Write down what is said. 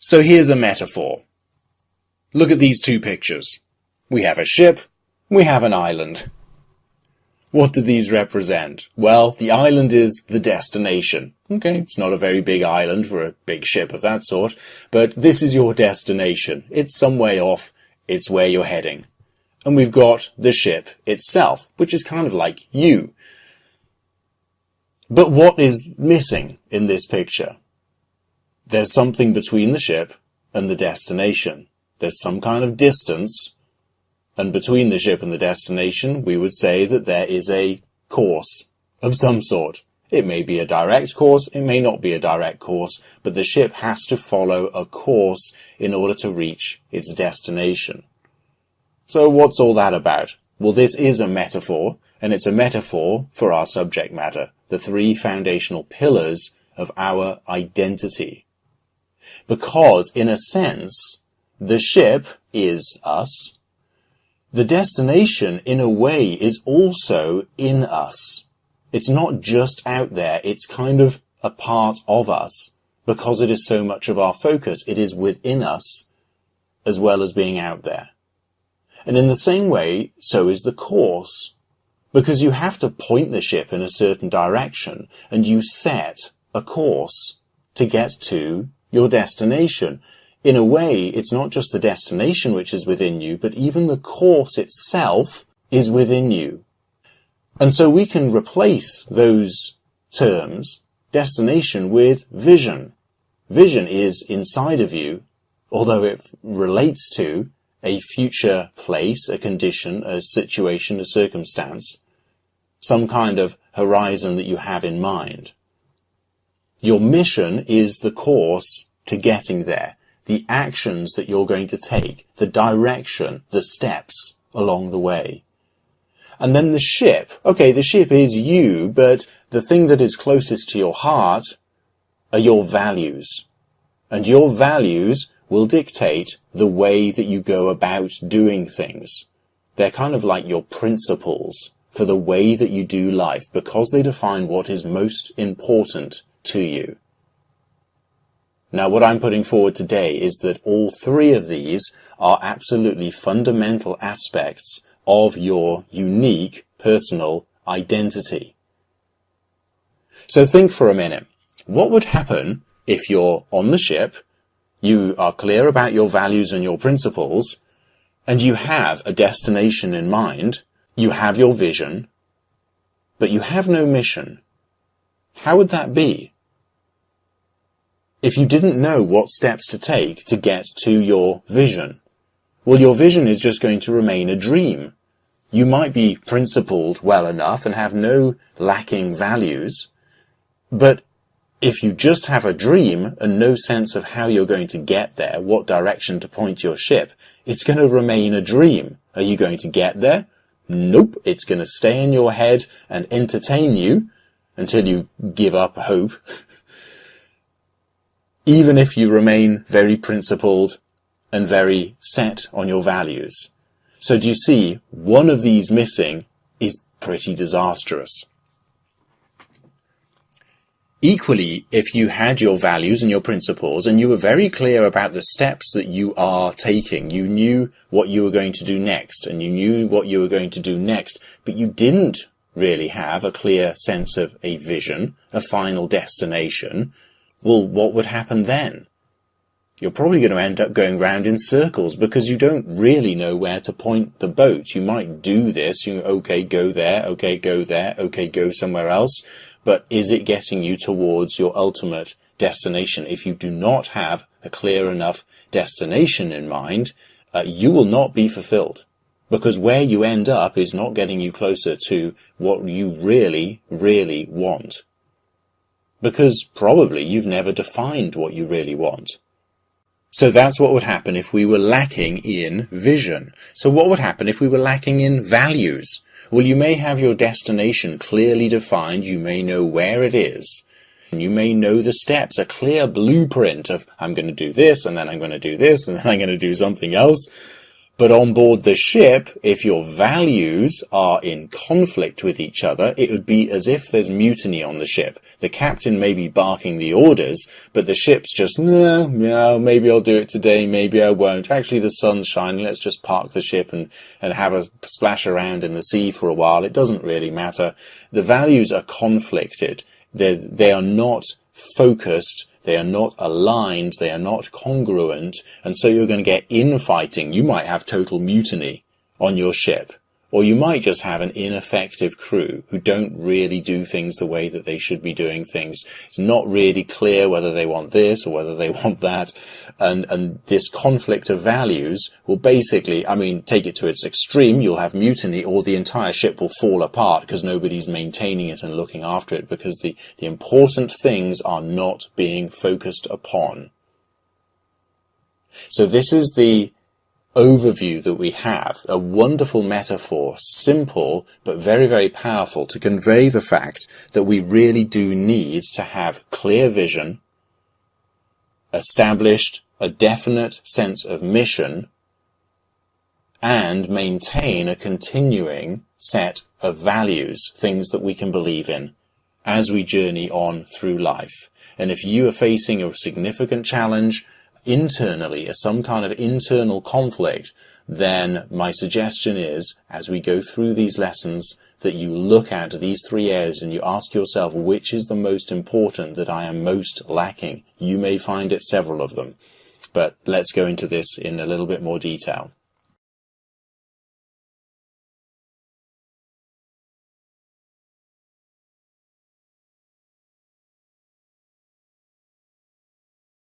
So here's a metaphor. Look at these two pictures. We have a ship, we have an island. What do these represent? Well, the island is the destination. Okay, it's not a very big island for a big ship of that sort, but this is your destination. It's some way off, it's where you're heading. And we've got the ship itself, which is kind of like you. But what is missing in this picture? There's something between the ship and the destination. There's some kind of distance, and between the ship and the destination, we would say that there is a course of some sort. It may be a direct course, it may not be a direct course, but the ship has to follow a course in order to reach its destination. So what's all that about? Well, this is a metaphor, and it's a metaphor for our subject matter, the three foundational pillars of our identity. Because, in a sense, the ship is us. The destination, in a way, is also in us. It's not just out there, it's kind of a part of us. Because it is so much of our focus, it is within us, as well as being out there. And in the same way, so is the course. Because you have to point the ship in a certain direction, and you set a course to get to your destination. In a way, it's not just the destination which is within you, but even the course itself is within you. And so we can replace those terms, destination, with vision. Vision is inside of you, although it relates to a future place, a condition, a situation, a circumstance, some kind of horizon that you have in mind. Your mission is the course to getting there. The actions that you're going to take, the direction, the steps along the way. And then the ship. Okay, the ship is you, but the thing that is closest to your heart are your values. And your values will dictate the way that you go about doing things. They're kind of like your principles for the way that you do life, because they define what is most important to you. Now, what I'm putting forward today is that all three of these are absolutely fundamental aspects of your unique personal identity. So think for a minute. What would happen if you're on the ship, you are clear about your values and your principles, and you have a destination in mind, you have your vision, but you have no mission? How would that be? If you didn't know what steps to take to get to your vision, well, your vision is just going to remain a dream. You might be principled well enough and have no lacking values, but if you just have a dream and no sense of how you're going to get there, what direction to point your ship, it's going to remain a dream. Are you going to get there? Nope, it's going to stay in your head and entertain you until you give up hope. Even if you remain very principled and very set on your values. So do you see, one of these missing is pretty disastrous. Equally, if you had your values and your principles and you were very clear about the steps that you are taking, you knew what you were going to do next and you knew what you were going to do next, but you didn't really have a clear sense of a vision, a final destination, well, what would happen then? You're probably going to end up going round in circles because you don't really know where to point the boat. You might do this, okay, go there, okay, go there, okay, go somewhere else. But is it getting you towards your ultimate destination? If you do not have a clear enough destination in mind, you will not be fulfilled. Because where you end up is not getting you closer to what you really, really want. Because probably you've never defined what you really want. So that's what would happen if we were lacking in vision. So what would happen if we were lacking in values? Well, you may have your destination clearly defined, you may know where it is, and you may know the steps, a clear blueprint of I'm going to do this, and then I'm going to do this, and then I'm going to do something else. But on board the ship, if your values are in conflict with each other, it would be as if there's mutiny on the ship. The captain may be barking the orders, but the ship's just, no, maybe I'll do it today, maybe I won't. Actually, the sun's shining, let's just park the ship and have a splash around in the sea for a while. It doesn't really matter. The values are conflicted. They are not focused. They are not aligned, they are not congruent, and so you're going to get infighting. You might have total mutiny on your ship, or you might just have an ineffective crew who don't really do things the way that they should be doing things. It's not really clear whether they want this or whether they want that, and this conflict of values will basically, take it to its extreme. You'll have mutiny, or the entire ship will fall apart because nobody's maintaining it and looking after it, because the important things are not being focused upon. So this is the overview that we have, a wonderful metaphor, simple but very, very powerful, to convey the fact that we really do need to have clear vision, established a definite sense of mission, and maintain a continuing set of values, things that we can believe in as we journey on through life. And if you are facing a significant challenge internally, as some kind of internal conflict, then my suggestion is, as we go through these lessons, that you look at these 3 areas and you ask yourself, which is the most important that I am most lacking? You may find it several of them, but let's go into this in a little bit more detail.